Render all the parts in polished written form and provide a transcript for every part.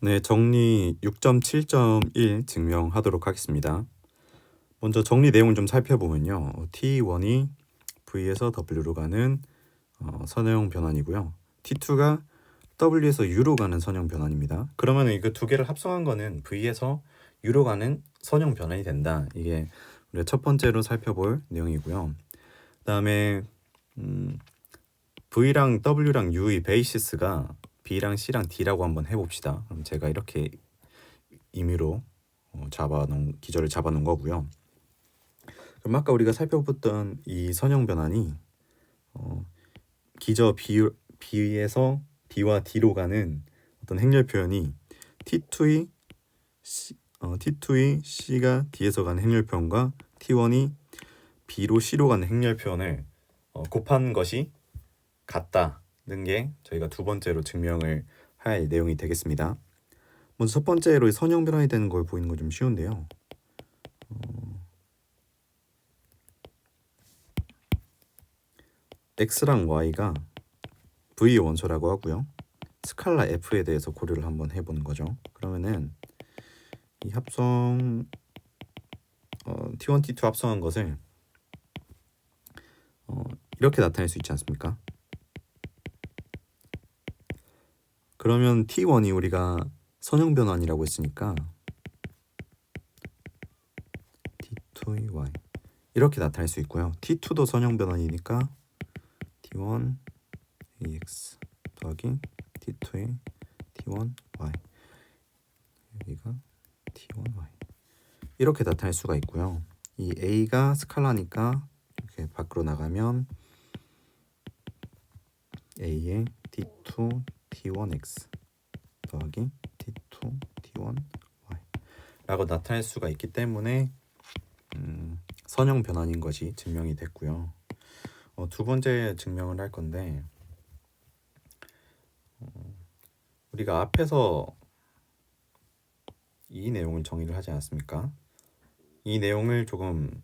네, 정리 6.7.1 증명하도록 하겠습니다. 먼저 정리 내용을 좀 살펴보면요. T1이 V에서 W로 가는 선형 변환이고요. T2가 W에서 U로 가는 선형 변환입니다. 그러면 이거 두 개를 합성한 거는 V에서 U로 가는 선형 변환이 된다. 이게 우리가 첫 번째로 살펴볼 내용이고요. 그다음에 V랑 W랑 U의 베이시스가 B랑 C랑 D라고 한번 해봅시다. 그럼 제가 이렇게 임의로 기절을 잡아놓은 거고요. 그럼 아까 우리가 살펴봤던 이 선형 변환이 기저 B에서 B와 D로 가는 어떤 행렬 표현이 T2의 C가 D에서 가는 행렬 표현과 T1이 B로 C로 가는 행렬 표현을 곱한 것이 같다는 게 저희가 두 번째로 증명을 할 내용이 되겠습니다. 먼저 첫 번째로 선형 변환이 되는 걸 보이는 건 좀 쉬운데요. x랑 y가 v의 원소라고 하고요. 스칼라 f에 대해서 고려를 한번 해보는 거죠. 그러면은 이 합성 t1, t2 합성한 것을 이렇게 나타낼 수 있지 않습니까? 그러면 t1이 우리가 선형 변환이라고 했으니까 t2의 y 이렇게 나타낼 수 있고요. t2도 선형 변환이니까 t1 ax 더하기 t2의 t1 y 여기가 t1 y 이렇게 나타낼 수가 있고요. 이 a가 스칼라니까 이렇게 밖으로 나가면 a의 t2 t1x 더하기 t2 t1 y 라고 나타낼 수가 있기 때문에 선형 변환인 것이 증명이 됐고요. 두 번째 증명을 할 건데 우리가 앞에서 이 내용을 정의를 하지 않았습니까? 이 내용을 조금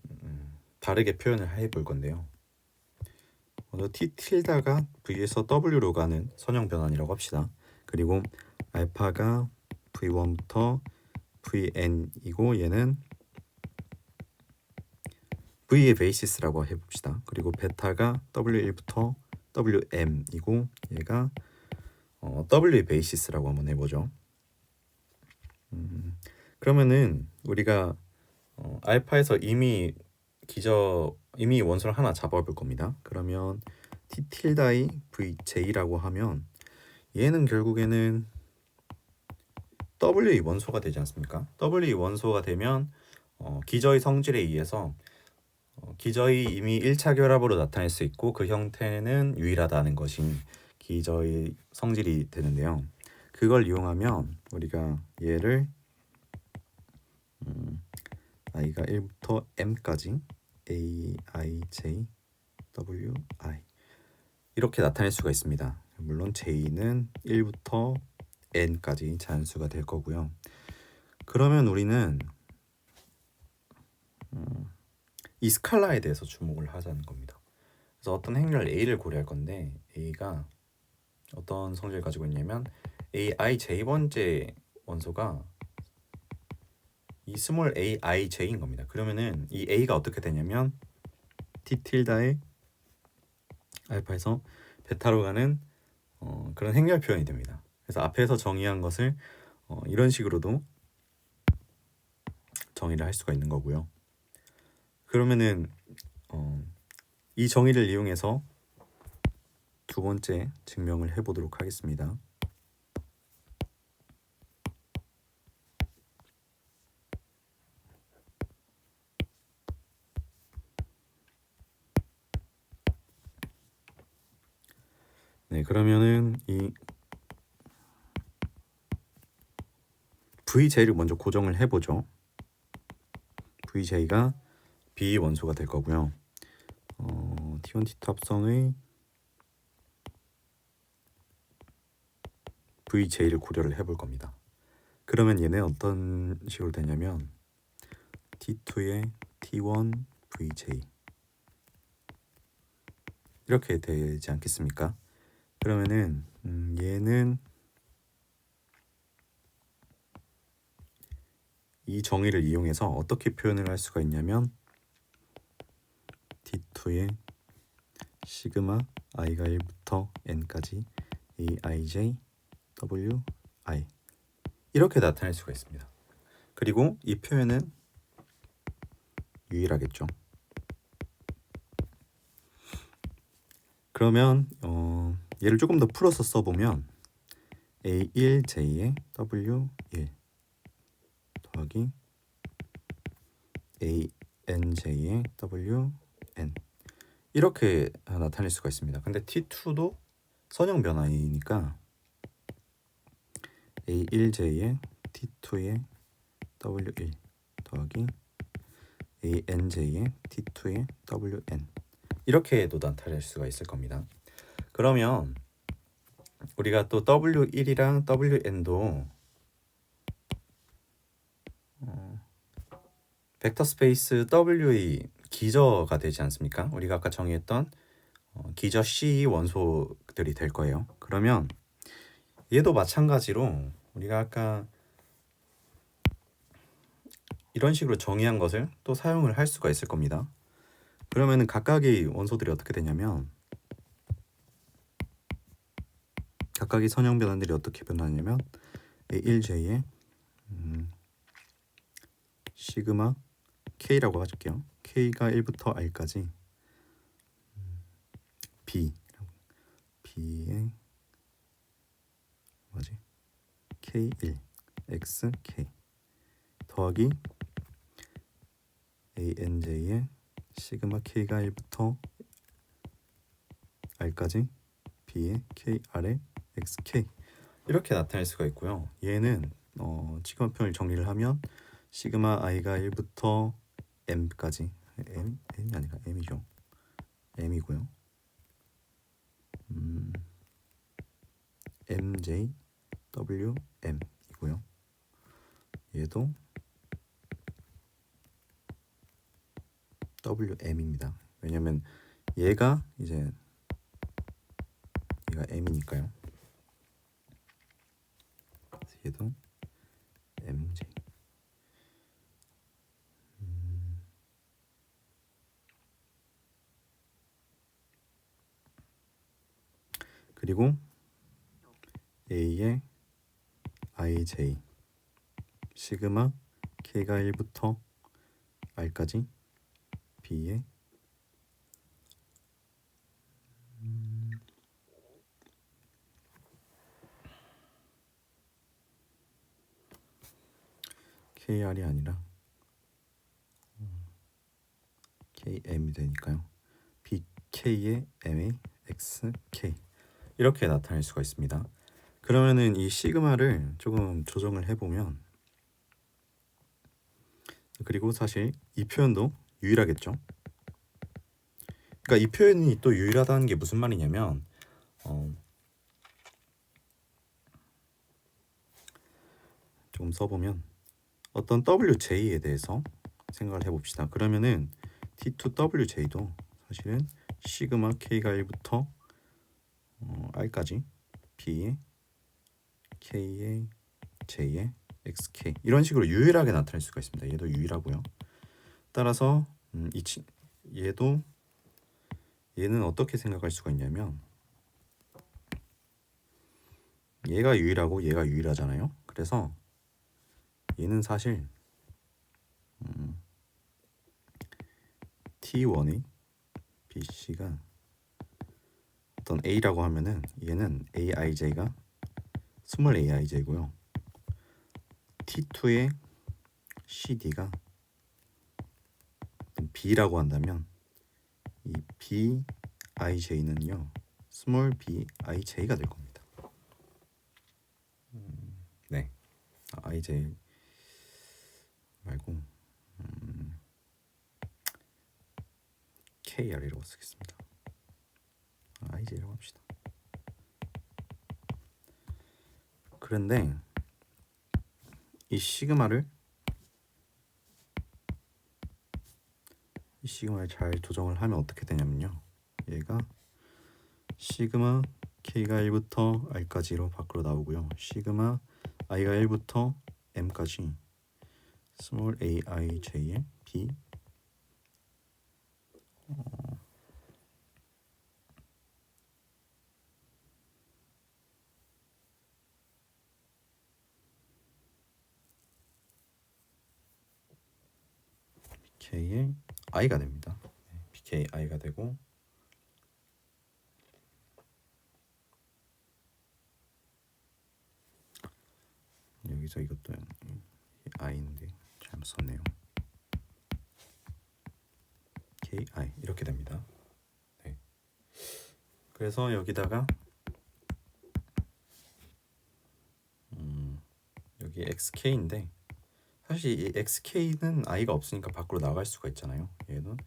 다르게 표현을 해볼 건데요. 먼저 T 틸다가 V에서 W로 가는 선형 변환이라고 합시다. 그리고 알파가 V1부터 Vn이고 얘는 V의 베이시스라고 해봅시다. 그리고 베타가 W1부터 Wm이고 얘가 W의 베이시스라고 한번 해보죠. 그러면은 우리가 알파에서 이미 원소를 하나 잡아볼 겁니다. 그러면 T 틸다이 VJ라고 하면 얘는 결국에는 W의 원소가 되지 않습니까? W의 원소가 되면 기저의 성질에 의해서 기저의 이미 1차 결합으로 나타낼 수 있고 그 형태는 유일하다는 것이 기저의 성질이 되는데요. 그걸 이용하면 우리가 얘를 i가 1부터 m까지 a, i, j, w, i 이렇게 나타낼 수가 있습니다. 물론 j는 1부터 n까지 자연수가 될 거고요. 그러면 우리는 이 스칼라에 대해서 주목을 하자는 겁니다. 그래서 어떤 행렬 a를 고려할 건데 a가 어떤 성질을 가지고 있냐면 ai j번째 원소가 이 스몰 ai j인 겁니다. 그러면은 이 a가 어떻게 되냐면 t 틸다의 알파에서 베타로 가는 그런 행렬 표현이 됩니다. 그래서 앞에서 정의한 것을 이런 식으로도 정의를 할 수가 있는 거고요. 그러면은 이 정의를 이용해서 두 번째 증명을 해보도록 하겠습니다. 네, 그러면은 이 VJ를 먼저 고정을 해보죠. VJ가 B 원소가 될 거고요. T1, T2 합성의 VJ를 고려를 해볼 겁니다. 그러면 얘는 어떤 식으로 되냐면 T2의 T1 VJ 이렇게 되지 않겠습니까? 그러면은 얘는 이 정의를 이용해서 어떻게 표현을 할 수가 있냐면 D2의 시그마 i가 1부터 n까지 aij wi 이렇게 나타낼 수가 있습니다. 그리고 이 표현은 유일하겠죠. 그러면 얘를 조금 더 풀어서 써보면 A1J의 W1 더하기 ANJ의 WN 이렇게 나타낼 수가 있습니다. 근데 T2도 선형 변화이니까 A1J의 T2의 W1 더하기 ANJ의 T2의 WN 이렇게도 나타낼 수가 있을 겁니다. 그러면 우리가 또 W1이랑 WN도 벡터 스페이스 W의 기저가 되지 않습니까? 우리가 아까 정의했던 기저 C 원소들이 될 거예요. 그러면 얘도 마찬가지로 우리가 아까 이런 식으로 정의한 것을 또 사용을 할 수가 있을 겁니다. 그러면은 각각의 원소들이 어떻게 되냐면 각각의 선형 변환들이 어떻게 변하냐면 A1J의 시그마 K라고 가질게요. K가 1부터 R까지 B의 뭐지? K1 XK 더하기 ANJ의 시그마 K가 1부터 R까지 B의 KR의 XK 이렇게 나타낼 수가 있고요. 얘는 시그마 표현을 정리를 하면 시그마 i가 1부터 m까지 m이 아니라 m이죠. m이고요. mj wm이고요. 얘도 wm입니다. 왜냐면 얘가 m이니까요. 얘도 mj 그리고 A의 ij 시그마 K가 1부터 R까지 B의 KR이 아니라 KM이 되니까요. BK의 MA XK 이렇게 나타낼 수가 있습니다. 그러면은 이 시그마를 조금 조정을 해보면 그리고 사실 이 표현도 유일하겠죠. 그러니까 이 표현이 또 유일하다는 게 무슨 말이냐면 조금 써보면 어떤 WJ에 대해서 생각을 해봅시다. 그러면은 T2WJ도 사실은 시그마 K가 1부터 R까지 B의 K의 J의 XK 이런 식으로 유일하게 나타낼 수가 있습니다. 얘도 유일하고요. 따라서 얘는 어떻게 생각할 수가 있냐면 얘가 유일하고 얘가 유일하잖아요. 그래서 얘는 사실 T1의 BC가 어떤 A라고 하면은 얘는 AIJ가 스몰 AIJ고요. T2의 CD가 B라고 한다면 이 BIJ는요 스몰 BIJ가 될 겁니다. 네, IJ 말고 KR이라고 쓰겠습니다. IJ라고 합시다. 그런데 이 시그마를 잘 조정을 하면 어떻게 되냐면요. 얘가 시그마 K가 1부터 R까지로 밖으로 나오고요. 시그마 I가 1부터 M까지 스몰 aij의 b bk의 i가 됩니다. bk i가 되고 여기서 이것도 i인데 잘못 썼네요. ki 이렇게 됩니다. 네. 그래서 여기다가 여기 xk인데 사실 이 xk는 i가 없으니까 밖으로 나갈 수가 있잖아요. 얘는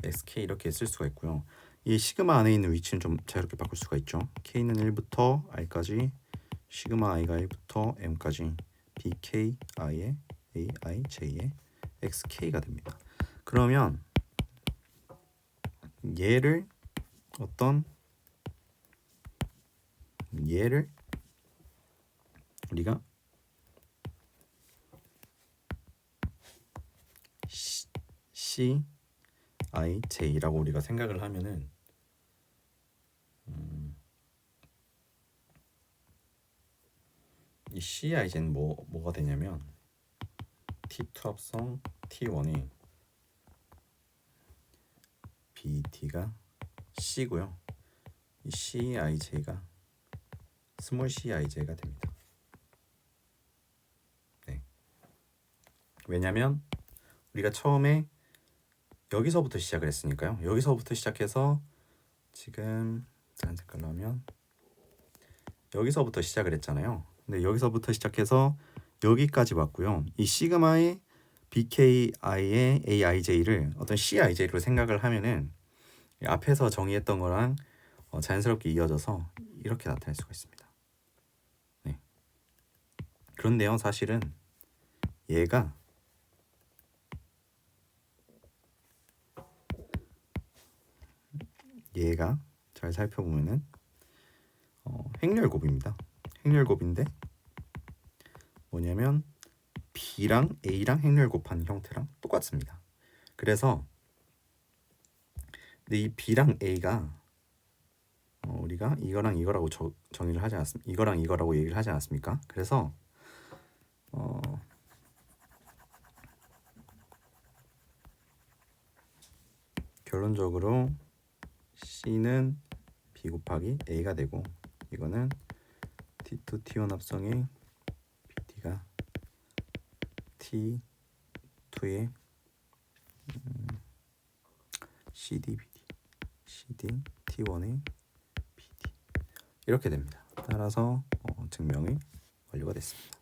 xk 이렇게 쓸 수가 있고요. 이 시그마 안에 있는 위치는 좀 자유롭게 바꿀 수가 있죠. k는 1부터 i까지, 시그마 i가 1부터 m까지 bk i의 ai j의 xk가 됩니다. 그러면 얘를 우리가 C, I, J라고 우리가 생각을 하면은 이 C, I, J는 뭐가 되냐면 T2 합성 T1이 BT가 C고요. 이 C, I, J가 스몰 C, I, J가 됩니다. 네. 왜냐면 우리가 처음에 여기서부터 시작을 했으니까요. 여기서부터 시작해서 지금 다른 색깔로 하면 여기서부터 시작을 했잖아요. 근데 여기서부터 시작해서 여기까지 왔고요. 이 시그마의 BKI의 AIJ를 어떤 CIJ로 생각을 하면은 앞에서 정의했던 거랑 자연스럽게 이어져서 이렇게 나타낼 수가 있습니다. 네. 그런데요, 사실은 얘가 잘 살펴보면은 행렬곱입니다. 행렬곱인데 뭐냐면 B랑 A랑 행렬곱한 형태랑 똑같습니다. 그래서 근데 이 B랑 A가 우리가 이거랑 이거라고 정의를 하지 않았습니까? 이거랑 이거라고 얘기를 하지 않았습니까? 그래서 결론적으로 C는 B 곱하기 A가 되고 이거는 T2, T1 합성의 BT가 T2의 CD, BD, CD, T1의 BD 이렇게 됩니다. 따라서 증명이 완료가 됐습니다.